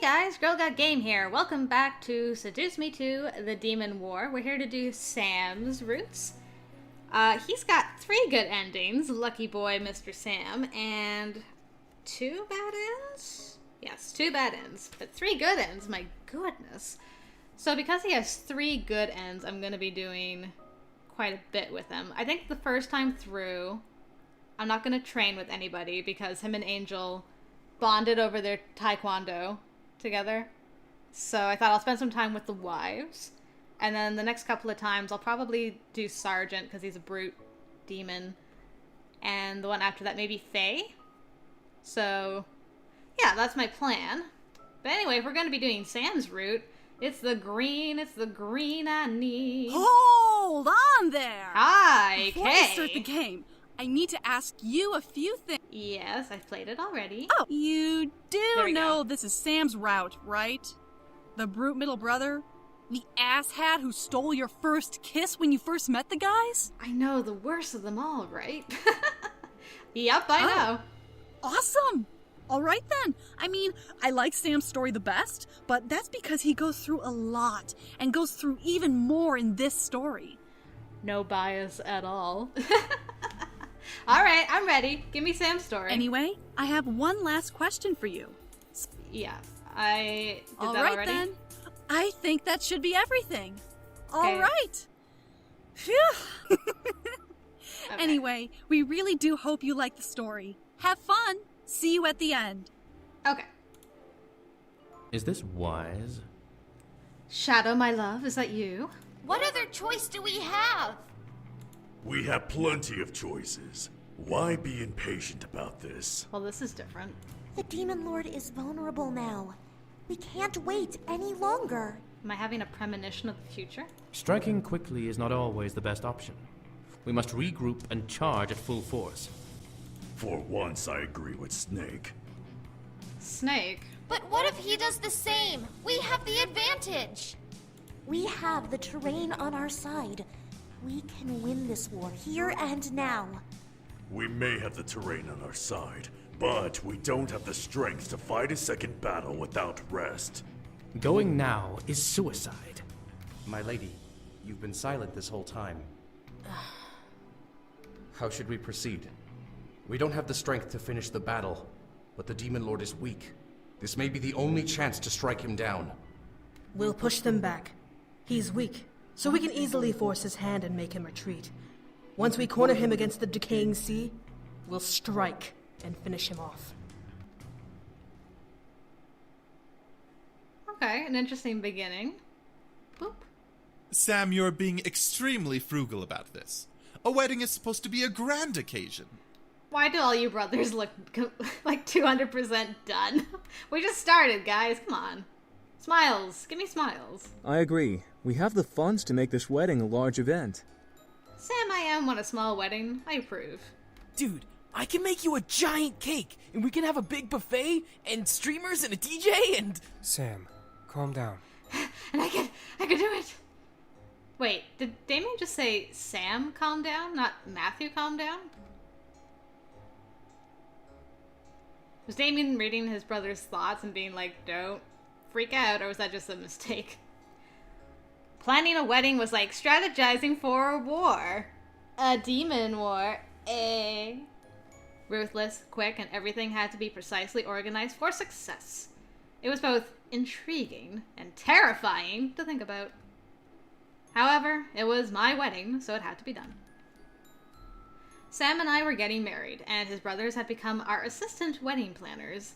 guys, Girl Got Game here. Welcome back to Seduce Me to the Demon War. We're here to do Sam's roots. He's got 3 good endings, lucky boy Mr. Sam, and 2 bad ends? Yes, 2 bad ends, but 3 good ends, my goodness. So because he has 3 good ends, I'm going to be doing quite a bit with him. I think the first time through, I'm not going to train with anybody because him and Angel bonded over their taekwondo together. So I thought I'll spend some time with the wives. And then the next couple of times I'll probably do Sergeant because he's a brute demon. And the one after that maybe Faye. So yeah, that's my plan. But anyway, if we're going to be doing Sam's route, it's the green I need. Hold on there! Hi, Before Kay. I start the game, I need to ask you a few things. Yes, I've played it already. Oh, you There do we know go. this is Sam's route, right? The brute middle brother? The asshat who stole your first kiss when you first met the guys? I know, the worst of them all, right? Yep, I know. Awesome! Alright then. I mean, I like Sam's story the best, but that's because he goes through a lot, and goes through even more in this story. No bias at all. Alright, I'm ready. Give me Sam's story. Anyway, I have one last question for you. Yeah, I did All that right already. then. I think that should be everything. Okay. All right. Phew. Okay. Anyway, we really do hope you like the story. Have fun. See you at the end. Okay. Is this wise? Shadow, my love, is that you? What other choice do we have? We have plenty of choices. Why be impatient about this? Well, this is different. The Demon Lord is vulnerable now. We can't wait any longer. Am I having a premonition of the future? Striking quickly is not always the best option. We must regroup and charge at full force. For once, I agree with Snake. Snake? But what if he does the same? We have the advantage. We have the terrain on our side. We can win this war here and now. We may have the terrain on our side, but we don't have the strength to fight a second battle without rest. Going now is suicide. My lady, you've been silent this whole time. How should we proceed? We don't have the strength to finish the battle, but the Demon Lord is weak. This may be the only chance to strike him down. We'll push them back. He's weak, so we can easily force his hand and make him retreat. Once we corner him against the decaying sea, we'll strike and finish him off. Okay, an interesting beginning. Boop. Sam, you're being extremely frugal about this. A wedding is supposed to be a grand occasion. Why do all you brothers look like 200% done? We just started, guys. Come on. Smiles. Give me smiles. I agree. We have the funds to make this wedding a large event. Sam, I am want a small wedding. I approve. Dude, I can make you a giant cake, and we can have a big buffet, and streamers, and a DJ, and... Sam, calm down. And I can do it. Wait, did Damien just say Sam calm down, not Matthew calm down? Was Damien reading his brother's thoughts and being like, don't freak out, or was that just a mistake? Planning a wedding was like strategizing for a war. A demon war, eh? Ruthless, quick, and everything had to be precisely organized for success. It was both intriguing and terrifying to think about. However, it was my wedding, so it had to be done. Sam and I were getting married, and his brothers had become our assistant wedding planners.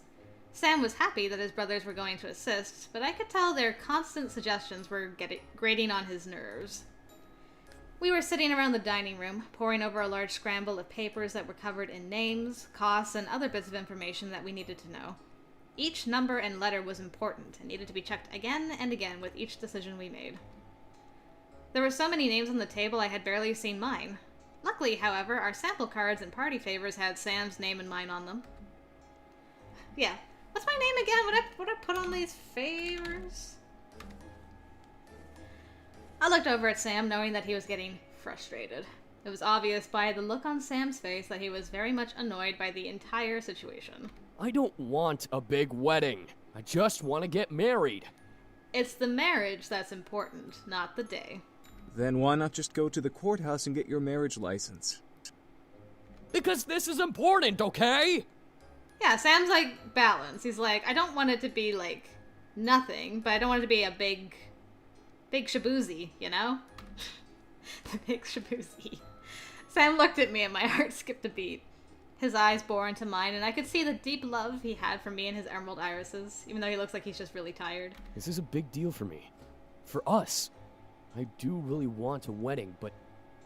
Sam was happy that his brothers were going to assist, but I could tell their constant suggestions were grating on his nerves. We were sitting around the dining room, poring over a large scramble of papers that were covered in names, costs, and other bits of information that we needed to know. Each number and letter was important and needed to be checked again and again with each decision we made. There were so many names on the table I had barely seen mine. Luckily, however, our sample cards and party favors had Sam's name and mine on them. Yeah. What's my name again? What I put on these favors? I looked over at Sam, knowing that he was getting frustrated. It was obvious by the look on Sam's face that he was very much annoyed by the entire situation. I don't want a big wedding. I just want to get married. It's the marriage that's important, not the day. Then why not just go to the courthouse and get your marriage license? Because this is important, okay? Yeah, Sam's like balance. He's like, I don't want it to be like nothing, but I don't want it to be a big shaboozy, you know? The big shaboozy. Sam looked at me and my heart skipped a beat. His eyes bore into mine, and I could see the deep love he had for me in his emerald irises, even though he looks like he's just really tired. This is a big deal for me. For us. I do really want a wedding, but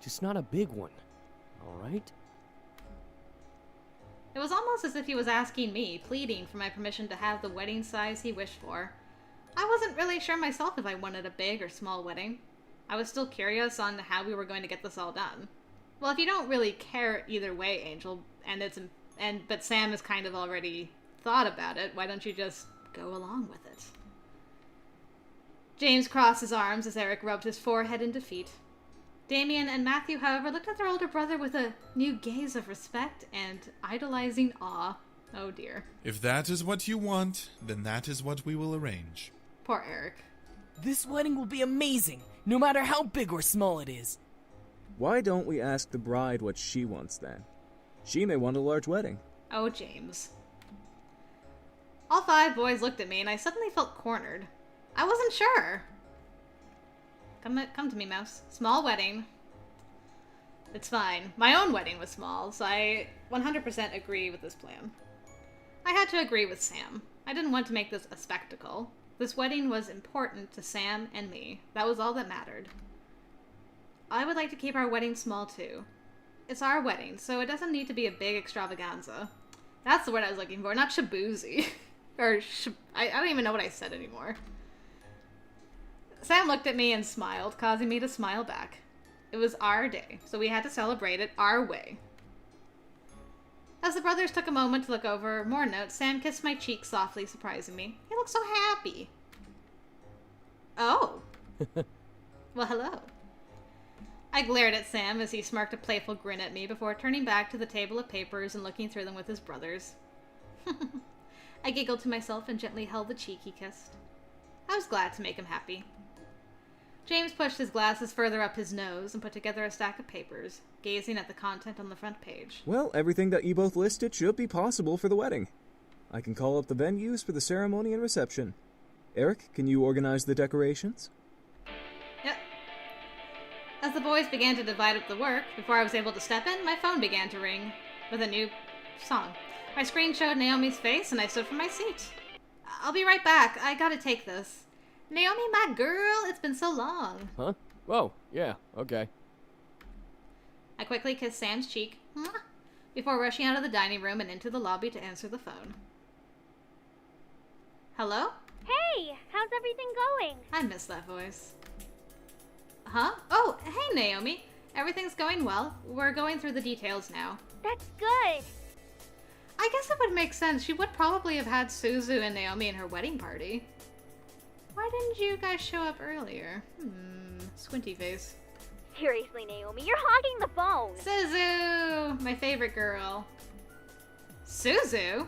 just not a big one. Alright? It was almost as if he was asking me, pleading for my permission to have the wedding size he wished for. I wasn't really sure myself if I wanted a big or small wedding. I was still curious on how we were going to get this all done. Well, if you don't really care either way, Angel, but Sam has kind of already thought about it, why don't you just go along with it? James crossed his arms as Eric rubbed his forehead in defeat. Damien and Matthew, however, looked at their older brother with a new gaze of respect and idolizing awe. Oh dear. If that is what you want, then that is what we will arrange. Poor Eric. This wedding will be amazing, no matter how big or small it is. Why don't we ask the bride what she wants then? She may want a large wedding. Oh, James. All 5 boys looked at me and I suddenly felt cornered. I wasn't sure. Come to me, Mouse. Small wedding. It's fine. My own wedding was small, so I 100% agree with this plan. I had to agree with Sam. I didn't want to make this a spectacle. This wedding was important to Sam and me. That was all that mattered. I would like to keep our wedding small too. It's our wedding, so it doesn't need to be a big extravaganza. That's the word I was looking for, not shaboozy. I don't even know what I said anymore. Sam looked at me and smiled, causing me to smile back. It was our day, so we had to celebrate it our way. As the brothers took a moment to look over more notes, Sam kissed my cheek softly, surprising me. He looked so happy. Oh. Well, hello. I glared at Sam as he smirked a playful grin at me before turning back to the table of papers and looking through them with his brothers. I giggled to myself and gently held the cheek he kissed. I was glad to make him happy. James pushed his glasses further up his nose and put together a stack of papers, gazing at the content on the front page. Well, everything that you both listed should be possible for the wedding. I can call up the venues for the ceremony and reception. Eric, can you organize the decorations? Yep. As the boys began to divide up the work, before I was able to step in, my phone began to ring with a new song. My screen showed Naomi's face, and I stood from my seat. I'll be right back. I gotta take this. Naomi, my girl, it's been so long. Huh? Whoa, yeah, okay. I quickly kissed Sam's cheek before rushing out of the dining room and into the lobby to answer the phone. Hello? Hey, how's everything going? I miss that voice. Huh? Oh, hey, Naomi. Everything's going well. We're going through the details now. That's good. I guess it would make sense. She would probably have had Suzu and Naomi in her wedding party. Why didn't you guys show up earlier? Squinty face. Seriously, Naomi, you're hogging the phone. Suzu! My favorite girl. Suzu?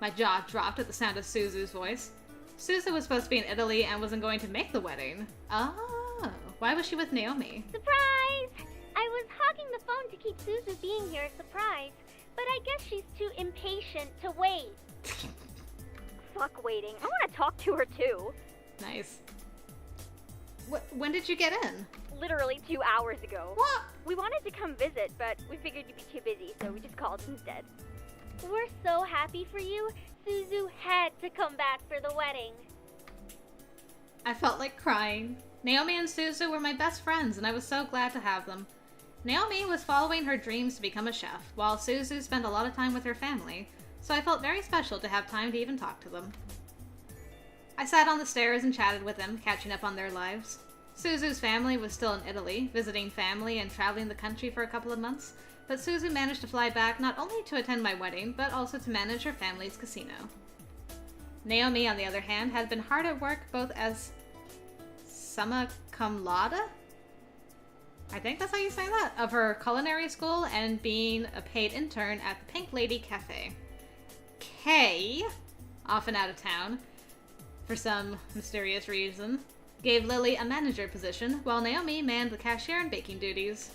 My jaw dropped at the sound of Suzu's voice. Suzu was supposed to be in Italy and wasn't going to make the wedding. Oh, why was she with Naomi? Surprise! I was hogging the phone to keep Suzu being here a surprise, but I guess she's too impatient to wait. Fuck waiting. I want to talk to her too. Nice. When did you get in? Literally 2 hours ago. What? We wanted to come visit, but we figured you'd be too busy, so we just called instead. We're so happy for you. Suzu had to come back for the wedding. I felt like crying. Naomi and Suzu were my best friends, and I was so glad to have them. Naomi was following her dreams to become a chef, while Suzu spent a lot of time with her family, so I felt very special to have time to even talk to them. I sat on the stairs and chatted with them, catching up on their lives. Suzu's family was still in Italy, visiting family and traveling the country for a couple of months, but Suzu managed to fly back not only to attend my wedding, but also to manage her family's casino. Naomi, on the other hand, had been hard at work both as summa cum laude? I think that's how you say that, of her culinary school and being a paid intern at the Pink Lady Cafe. K, often out of town for some mysterious reason, gave Lily a manager position, while Naomi manned the cashier and baking duties.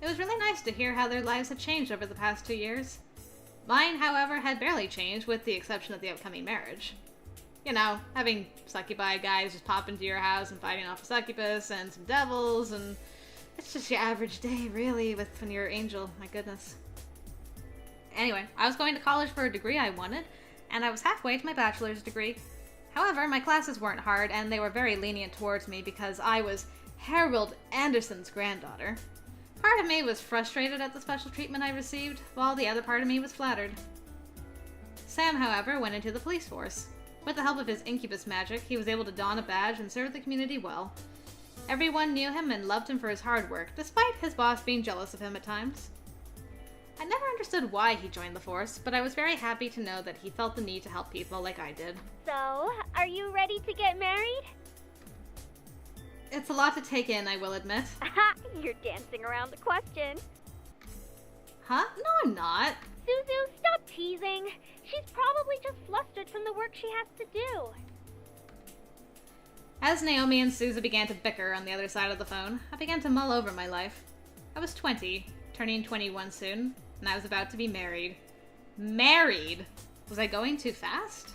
It was really nice to hear how their lives had changed over the past 2 years. Mine, however, had barely changed, with the exception of the upcoming marriage. You know, having succubi guys just pop into your house and fighting off a succubus and some devils, and it's just your average day, really, when you're an angel, my goodness. Anyway, I was going to college for a degree I wanted, and I was halfway to my bachelor's degree. However, my classes weren't hard, and they were very lenient towards me because I was Harold Anderson's granddaughter. Part of me was frustrated at the special treatment I received, while the other part of me was flattered. Sam, however, went into the police force. With the help of his incubus magic, he was able to don a badge and serve the community well. Everyone knew him and loved him for his hard work, despite his boss being jealous of him at times. I never understood why he joined the force, but I was very happy to know that he felt the need to help people like I did. So, are you ready to get married? It's a lot to take in, I will admit. Aha! You're dancing around the question. Huh? No, I'm not. Suzu, stop teasing. She's probably just flustered from the work she has to do. As Naomi and Suzu began to bicker on the other side of the phone, I began to mull over my life. I was 20, turning 21 soon, and I was about to be married. Married? Was I going too fast?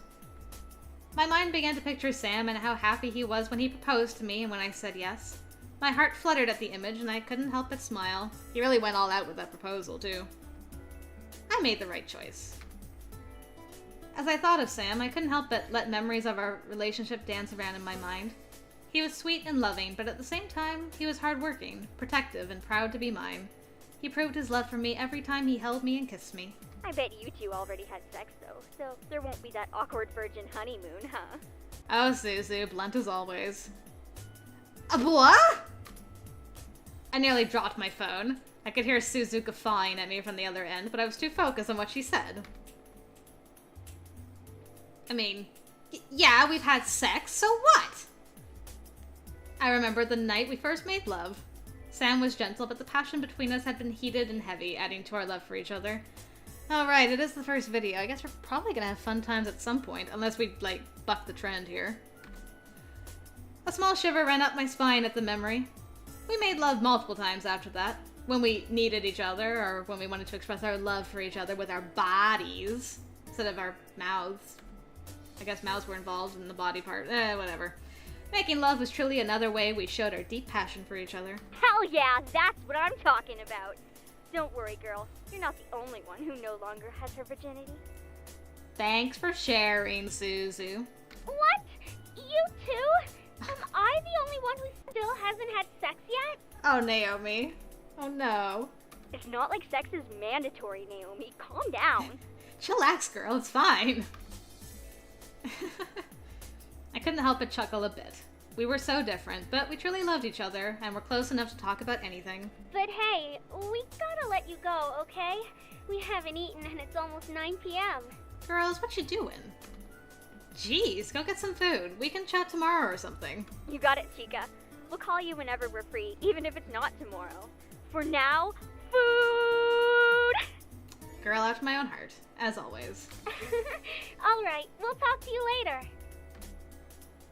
My mind began to picture Sam and how happy he was when he proposed to me and when I said yes. My heart fluttered at the image and I couldn't help but smile. He really went all out with that proposal, too. I made the right choice. As I thought of Sam, I couldn't help but let memories of our relationship dance around in my mind. He was sweet and loving, but at the same time, he was hardworking, protective, and proud to be mine. He proved his love for me every time he held me and kissed me. I bet you two already had sex, though, so there won't be that awkward virgin honeymoon, huh? Oh, Suzu, blunt as always. What? I nearly dropped my phone. I could hear Suzu guffawing at me from the other end, but I was too focused on what she said. I mean, yeah, we've had sex, so what? I remembered the night we first made love. Sam was gentle, but the passion between us had been heated and heavy, adding to our love for each other. Alright, it is the first video. I guess we're probably gonna have fun times at some point, unless we, buck the trend here. A small shiver ran up my spine at the memory. We made love multiple times after that, when we needed each other, or when we wanted to express our love for each other with our bodies, instead of our mouths. I guess mouths were involved in the body part, whatever. Making love was truly another way we showed our deep passion for each other. Hell yeah, that's what I'm talking about. Don't worry, girl. You're not the only one who no longer has her virginity. Thanks for sharing, Suzu. What? You too? Am I the only one who still hasn't had sex yet? Oh, Naomi. Oh, no. It's not like sex is mandatory, Naomi. Calm down. Chillax, girl. It's fine. I couldn't help but chuckle a bit. We were so different, but we truly loved each other, and were close enough to talk about anything. But hey, we gotta let you go, okay? We haven't eaten and it's almost 9 p.m. Girls, what you doing? Jeez, go get some food. We can chat tomorrow or something. You got it, Chica. We'll call you whenever we're free, even if it's not tomorrow. For now, food! Girl after my own heart, as always. Alright, we'll talk to you later.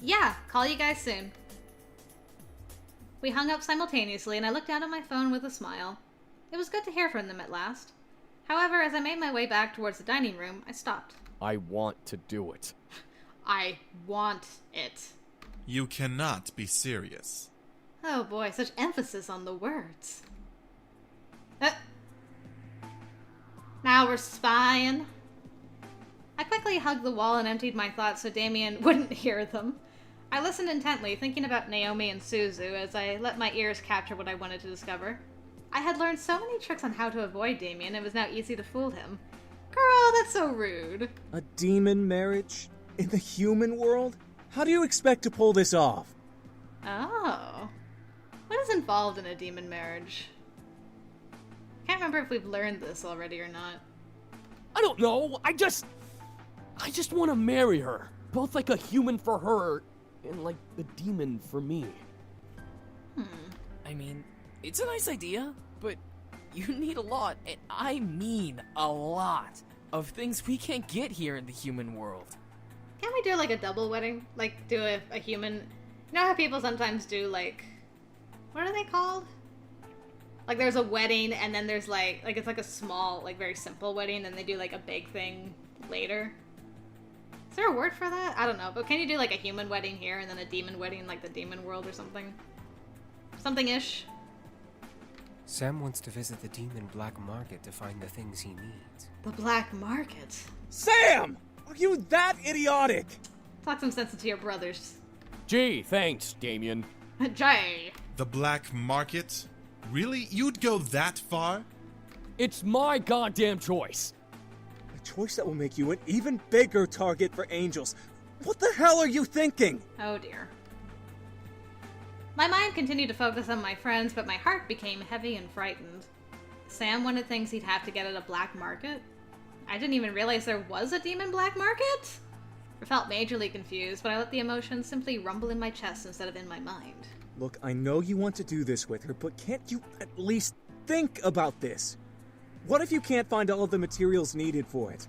Yeah, call you guys soon. We hung up simultaneously, and I looked down at my phone with a smile. It was good to hear from them at last. However, as I made my way back towards the dining room, I stopped. I want to do it. I want it. You cannot be serious. Oh boy, such emphasis on the words. Now we're spying. I quickly hugged the wall and emptied my thoughts so Damien wouldn't hear them. I listened intently, thinking about Naomi and Suzu as I let my ears capture what I wanted to discover. I had learned so many tricks on how to avoid Damien, it was now easy to fool him. Girl, that's so rude. A demon marriage? In the human world? How do you expect to pull this off? Oh. What is involved in a demon marriage? Can't remember if we've learned this already or not. I don't know. I just want to marry her. Both like a human for her and like the demon for me. I mean, it's a nice idea, but you need a lot, and I mean a lot, of things we can't get here in the human world. Can't we do like a double wedding? Like do a human... You know how people sometimes do like... What are they called? Like there's a wedding and then there's like it's like a small, like very simple wedding and they do like a big thing later. Is there a word for that? I don't know, but can you do like a human wedding here and then a demon wedding in like the demon world or something? Something-ish? Sam wants to visit the demon black market to find the things he needs. The black market? Sam! Are you that idiotic? Talk some sense into your brothers. Gee, thanks, Damien. Jay. The black market? Really? You'd go that far? It's my goddamn choice. A choice that will make you an even bigger target for angels. What the hell are you thinking? Oh dear. My mind continued to focus on my friends, but my heart became heavy and frightened. Sam wanted things he'd have to get at a black market? I didn't even realize there was a demon black market? I felt majorly confused, but I let the emotions simply rumble in my chest instead of in my mind. Look, I know you want to do this with her, but can't you at least think about this? What if you can't find all of the materials needed for it?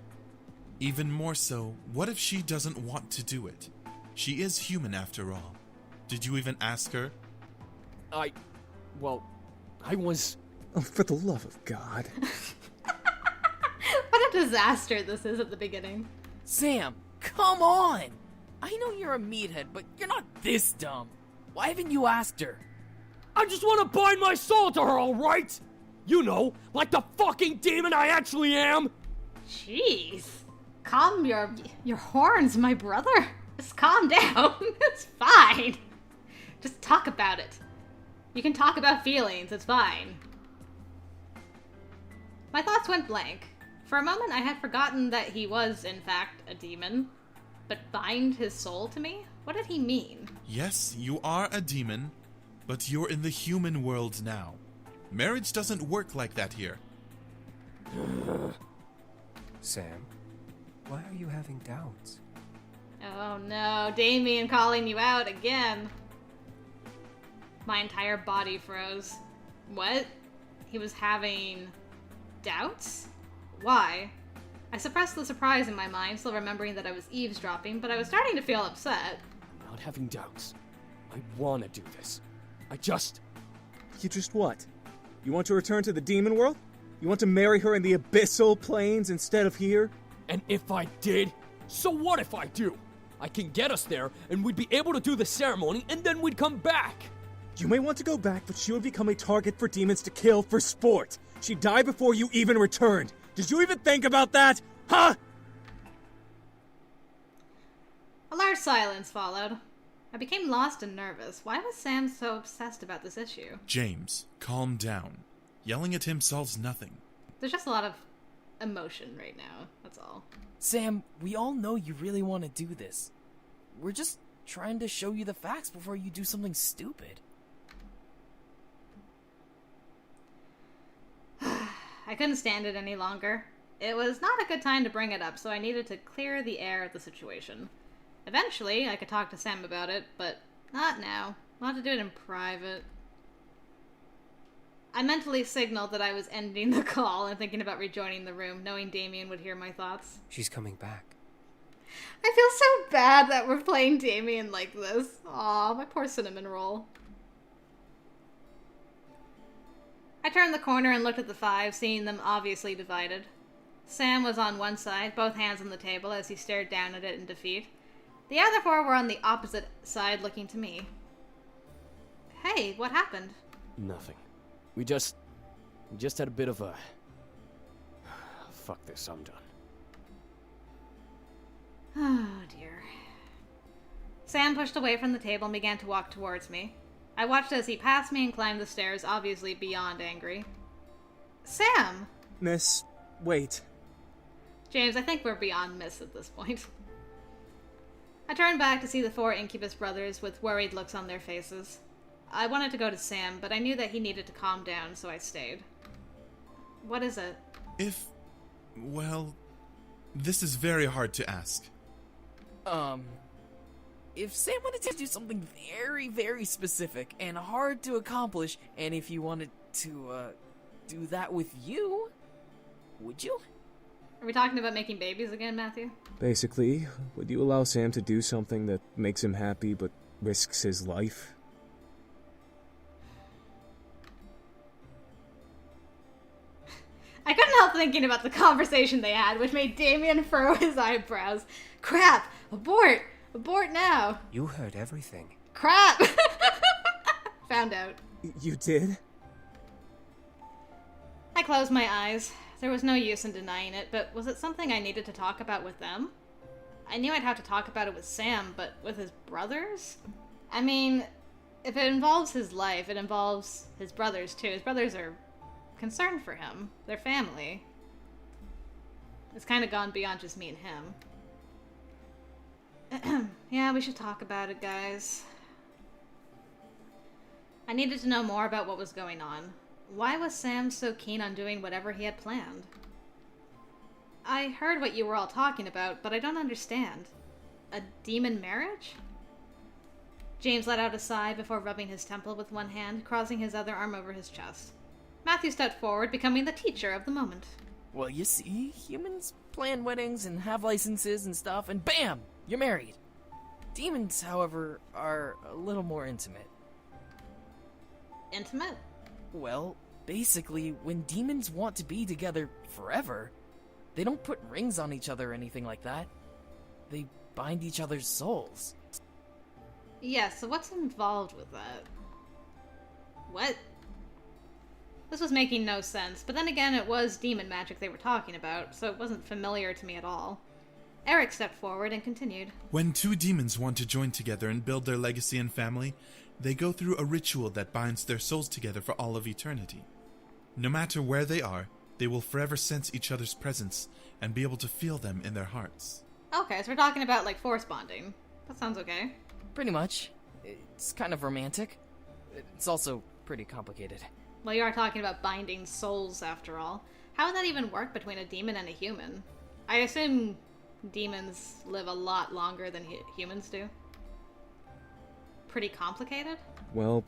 Even more so, what if she doesn't want to do it? She is human after all. Did you even ask her? I was... Oh, for the love of God. What a disaster this is at the beginning. Sam, come on! I know you're a meathead, but you're not this dumb. Why haven't you asked her? I just want to bind my soul to her, alright? You know, like the fucking demon I actually am! Jeez. Calm your horns, my brother. Just calm down. It's fine. Just talk about it. You can talk about feelings, it's fine. My thoughts went blank. For a moment I had forgotten that he was, in fact, a demon. But bind his soul to me? What did he mean? Yes, you are a demon, but you're in the human world now. Marriage doesn't work like that here. Sam, why are you having doubts? Oh no, Damien calling you out again. My entire body froze. What? He was having doubts? Why? I suppressed the surprise in my mind, still remembering that I was eavesdropping, but I was starting to feel upset. I'm not having doubts. I want to do this. You just what? You want to return to the demon world? You want to marry her in the Abyssal Plains instead of here? And if I did? So what if I do? I can get us there, and we'd be able to do the ceremony, and then we'd come back. You may want to go back, but she would become a target for demons to kill for sport. She'd die before you even returned. Did you even think about that? Huh? A large silence followed. I became lost and nervous. Why was Sam so obsessed about this issue? James, calm down. Yelling at him solves nothing. There's just a lot of emotion right now, that's all. Sam, we all know you really want to do this. We're just trying to show you the facts before you do something stupid. I couldn't stand it any longer. It was not a good time to bring it up, so I needed to clear the air of the situation. Eventually, I could talk to Sam about it, but not now. I'll have to do it in private. I mentally signaled that I was ending the call and thinking about rejoining the room, knowing Damien would hear my thoughts. She's coming back. I feel so bad that we're playing Damien like this. Aw, my poor cinnamon roll. I turned the corner and looked at the five, seeing them obviously divided. Sam was on one side, both hands on the table as he stared down at it in defeat. The other four were on the opposite side, looking to me. Hey, what happened? Nothing. We just had a bit of a... Fuck this, I'm done. Oh, dear. Sam pushed away from the table and began to walk towards me. I watched as he passed me and climbed the stairs, obviously beyond angry. Sam! Miss, wait. James, I think we're beyond miss at this point. I turned back to see the four Incubus brothers with worried looks on their faces. I wanted to go to Sam, but I knew that he needed to calm down, so I stayed. What is it? Well, this is very hard to ask. If Sam wanted to do something very, very specific and hard to accomplish, and if you wanted to, do that with you, would you? Are we talking about making babies again, Matthew? Basically, would you allow Sam to do something that makes him happy but risks his life? I couldn't help thinking about the conversation they had, which made Damien furrow his eyebrows. Crap! Abort! Abort now! You heard everything. Crap! Found out. You did? I closed my eyes. There was no use in denying it, but was it something I needed to talk about with them? I knew I'd have to talk about it with Sam, but with his brothers? I mean, if it involves his life, it involves his brothers too. His brothers are concerned for him. Their family. It's kind of gone beyond just me and him. Yeah, we should talk about it, guys. I needed to know more about what was going on. Why was Sam so keen on doing whatever he had planned? I heard what you were all talking about, but I don't understand. A demon marriage? James let out a sigh before rubbing his temple with one hand, crossing his other arm over his chest. Matthew stepped forward, becoming the teacher of the moment. Well, you see, humans plan weddings and have licenses and stuff, and bam! You're married. Demons, however, are a little more intimate. Intimate? Well, basically, when demons want to be together forever, they don't put rings on each other or anything like that. They bind each other's souls. Yeah, so what's involved with that? What? This was making no sense, but then again, it was demon magic they were talking about, so it wasn't familiar to me at all. Eric stepped forward and continued. When two demons want to join together and build their legacy and family, they go through a ritual that binds their souls together for all of eternity. No matter where they are, they will forever sense each other's presence and be able to feel them in their hearts. Okay, so we're talking about, like, force bonding. That sounds okay. Pretty much. It's kind of romantic. It's also pretty complicated. Well, you are talking about binding souls, after all. How would that even work between a demon and a human? I assume demons live a lot longer than humans do. Pretty complicated? Well,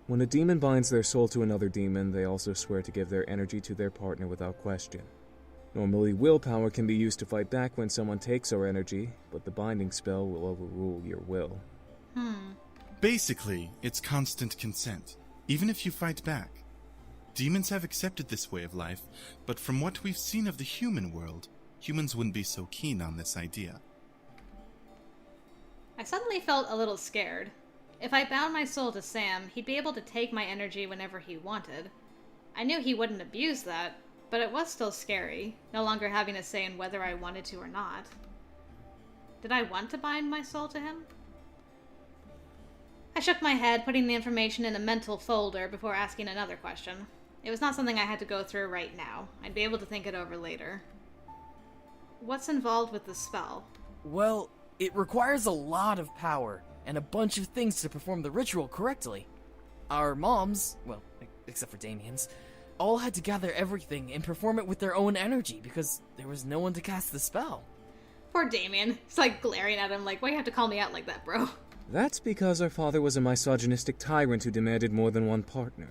when a demon binds their soul to another demon, they also swear to give their energy to their partner without question. Normally, willpower can be used to fight back when someone takes our energy, but the binding spell will overrule your will. Basically, it's constant consent, even if you fight back. Demons have accepted this way of life, but from what we've seen of the human world, humans wouldn't be so keen on this idea. I suddenly felt a little scared. If I bound my soul to Sam, he'd be able to take my energy whenever he wanted. I knew he wouldn't abuse that, but it was still scary, no longer having a say in whether I wanted to or not. Did I want to bind my soul to him? I shook my head, putting the information in a mental folder before asking another question. It was not something I had to go through right now. I'd be able to think it over later. What's involved with the spell? Well, it requires a lot of power and a bunch of things to perform the ritual correctly. Our moms, well, except for Damien's, all had to gather everything and perform it with their own energy because there was no one to cast the spell. Poor Damien. It's like glaring at him like, why do you have to call me out like that, bro? That's because our father was a misogynistic tyrant who demanded more than one partner.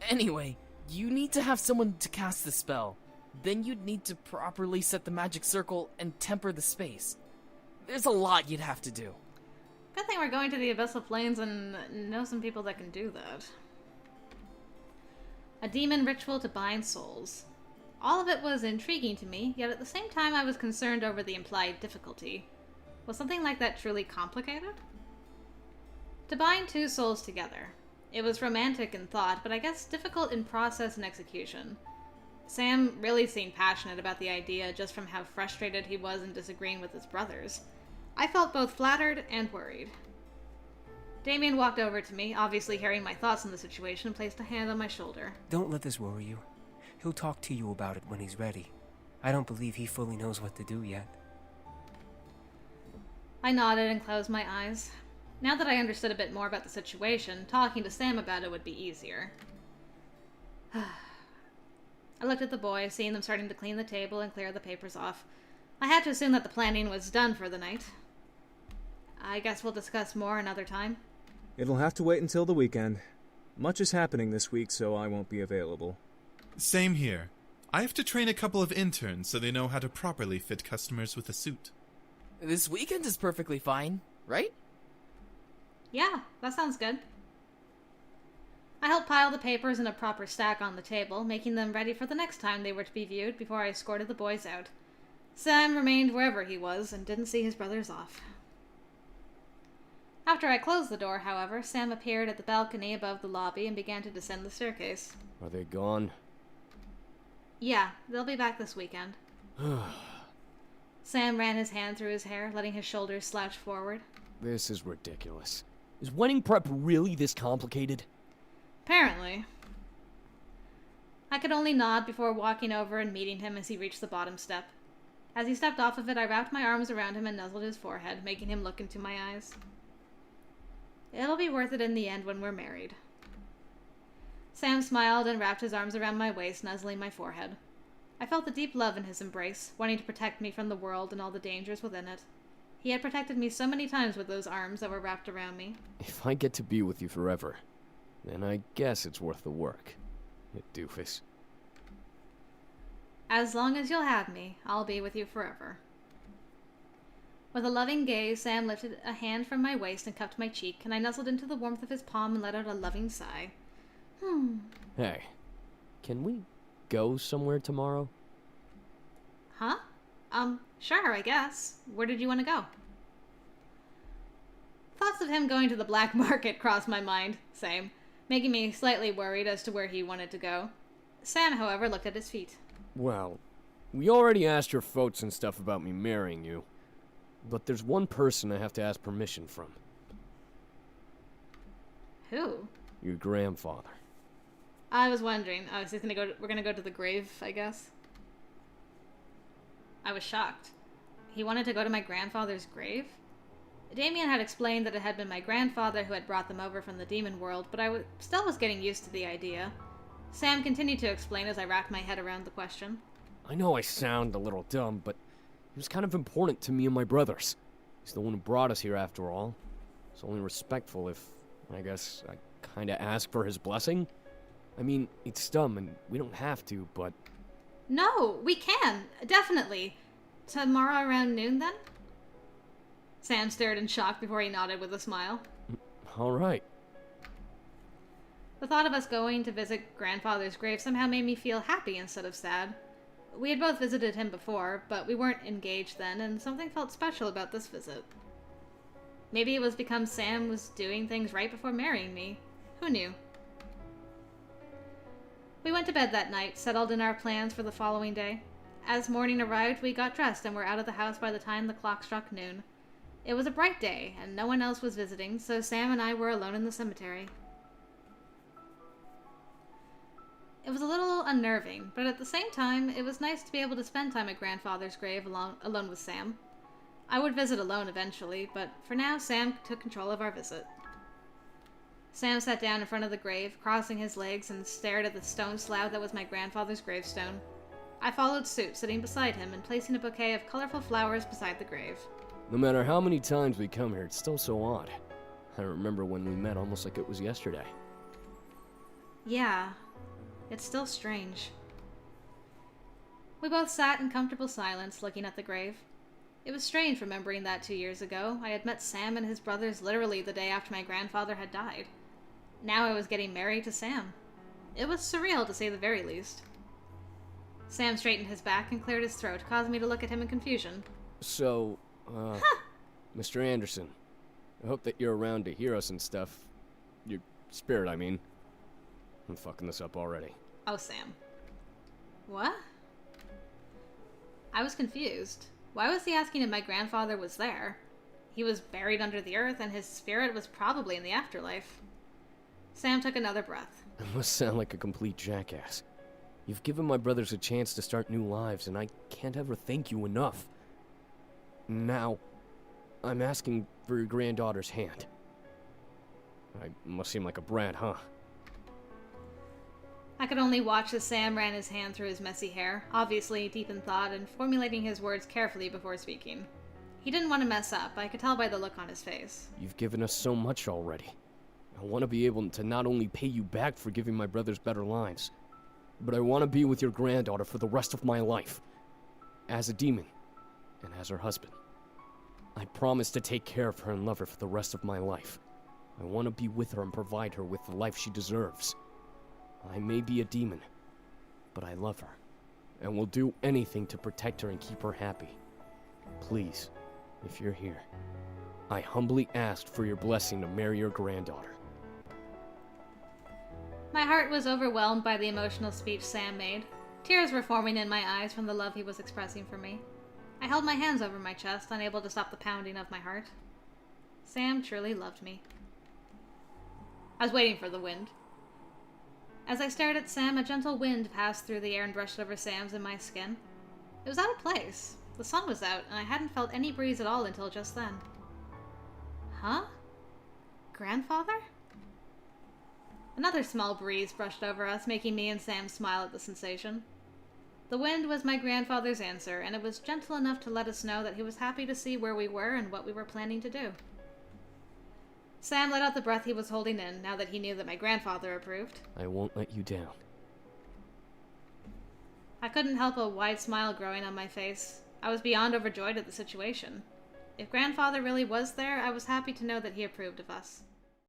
Anyway, you need to have someone to cast the spell. Then you'd need to properly set the magic circle and temper the space. There's a lot you'd have to do. Good thing we're going to the Abyssal Plains and know some people that can do that. A demon ritual to bind souls. All of it was intriguing to me, yet at the same time I was concerned over the implied difficulty. Was something like that truly complicated? To bind two souls together. It was romantic in thought, but I guess difficult in process and execution. Sam really seemed passionate about the idea just from how frustrated he was in disagreeing with his brothers. I felt both flattered and worried. Damien walked over to me, obviously hearing my thoughts on the situation, and placed a hand on my shoulder. Don't let this worry you. He'll talk to you about it when he's ready. I don't believe he fully knows what to do yet. I nodded and closed my eyes. Now that I understood a bit more about the situation, talking to Sam about it would be easier. I looked at the boys, seeing them starting to clean the table and clear the papers off. I had to assume that the planning was done for the night. I guess we'll discuss more another time. It'll have to wait until the weekend. Much is happening this week, so I won't be available. Same here. I have to train a couple of interns so they know how to properly fit customers with a suit. This weekend is perfectly fine, right? Yeah, that sounds good. I helped pile the papers in a proper stack on the table, making them ready for the next time they were to be viewed before I escorted the boys out. Sam remained wherever he was and didn't see his brothers off. After I closed the door, however, Sam appeared at the balcony above the lobby and began to descend the staircase. Are they gone? Yeah, they'll be back this weekend. Sam ran his hand through his hair, letting his shoulders slouch forward. This is ridiculous. Is wedding prep really this complicated? Apparently. I could only nod before walking over and meeting him as he reached the bottom step. As he stepped off of it, I wrapped my arms around him and nuzzled his forehead, making him look into my eyes. It'll be worth it in the end when we're married. Sam smiled and wrapped his arms around my waist, nuzzling my forehead. I felt the deep love in his embrace, wanting to protect me from the world and all the dangers within it. He had protected me so many times with those arms that were wrapped around me. If I get to be with you forever, then I guess it's worth the work. You doofus. As long as you'll have me, I'll be with you forever. With a loving gaze, Sam lifted a hand from my waist and cupped my cheek, and I nuzzled into the warmth of his palm and let out a loving sigh. Hey, can we go somewhere tomorrow? Huh? Sure, I guess. Where did you want to go? Thoughts of him going to the black market crossed my mind, same, making me slightly worried as to where he wanted to go. Sam, however, looked at his feet. Well, we already asked your folks and stuff about me marrying you, but there's one person I have to ask permission from. Who? Your grandfather. I was wondering. Oh, so we're gonna go to the grave, I guess? I was shocked. He wanted to go to my grandfather's grave? Damien had explained that it had been my grandfather who had brought them over from the demon world, but I still was getting used to the idea. Sam continued to explain as I wrapped my head around the question. I know I sound a little dumb, but he was kind of important to me and my brothers. He's the one who brought us here after all. It's only respectful if, I guess, I kinda ask for his blessing. I mean, it's dumb and we don't have to, but... No, we can, definitely. Tomorrow around noon, then? Sam stared in shock before he nodded with a smile. All right. The thought of us going to visit grandfather's grave somehow made me feel happy instead of sad. We had both visited him before, but we weren't engaged then, and something felt special about this visit. Maybe it was because Sam was doing things right before marrying me. Who knew? We went to bed that night, settled in our plans for the following day. As morning arrived, we got dressed and were out of the house by the time the clock struck noon. It was a bright day, and no one else was visiting, so Sam and I were alone in the cemetery. It was a little unnerving, but at the same time, it was nice to be able to spend time at grandfather's grave alone with Sam. I would visit alone eventually, but for now, Sam took control of our visit. Sam sat down in front of the grave, crossing his legs, and stared at the stone slab that was my grandfather's gravestone. I followed suit, sitting beside him and placing a bouquet of colorful flowers beside the grave. No matter how many times we come here, it's still so odd. I remember when we met almost like it was yesterday. Yeah, it's still strange. We both sat in comfortable silence, looking at the grave. It was strange remembering that 2 years ago. I had met Sam and his brothers literally the day after my grandfather had died. Now I was getting married to Sam. It was surreal, to say the very least. Sam straightened his back and cleared his throat, causing me to look at him in confusion. So, Mr. Anderson, I hope that you're around to hear us and stuff. Your spirit, I mean. I'm fucking this up already. Oh, Sam. What? I was confused. Why was he asking if my grandfather was there? He was buried under the earth, and his spirit was probably in the afterlife. Sam took another breath. I must sound like a complete jackass. You've given my brothers a chance to start new lives, and I can't ever thank you enough. Now, I'm asking for your granddaughter's hand. I must seem like a brat, huh? I could only watch as Sam ran his hand through his messy hair, obviously deep in thought and formulating his words carefully before speaking. He didn't want to mess up, I could tell by the look on his face. You've given us so much already. I want to be able to not only pay you back for giving my brothers better lives, but I want to be with your granddaughter for the rest of my life. As a demon, and as her husband. I promise to take care of her and love her for the rest of my life. I want to be with her and provide her with the life she deserves. I may be a demon, but I love her, and will do anything to protect her and keep her happy. Please, if you're here, I humbly ask for your blessing to marry your granddaughter. My heart was overwhelmed by the emotional speech Sam made. Tears were forming in my eyes from the love he was expressing for me. I held my hands over my chest, unable to stop the pounding of my heart. Sam truly loved me. I was waiting for the wind. As I stared at Sam, a gentle wind passed through the air and brushed over Sam's and my skin. It was out of place. The sun was out, and I hadn't felt any breeze at all until just then. Huh? Grandfather? Another small breeze brushed over us, making me and Sam smile at the sensation. The wind was my grandfather's answer, and it was gentle enough to let us know that he was happy to see where we were and what we were planning to do. Sam let out the breath he was holding in, now that he knew that my grandfather approved. I won't let you down. I couldn't help a wide smile growing on my face. I was beyond overjoyed at the situation. If grandfather really was there, I was happy to know that he approved of us.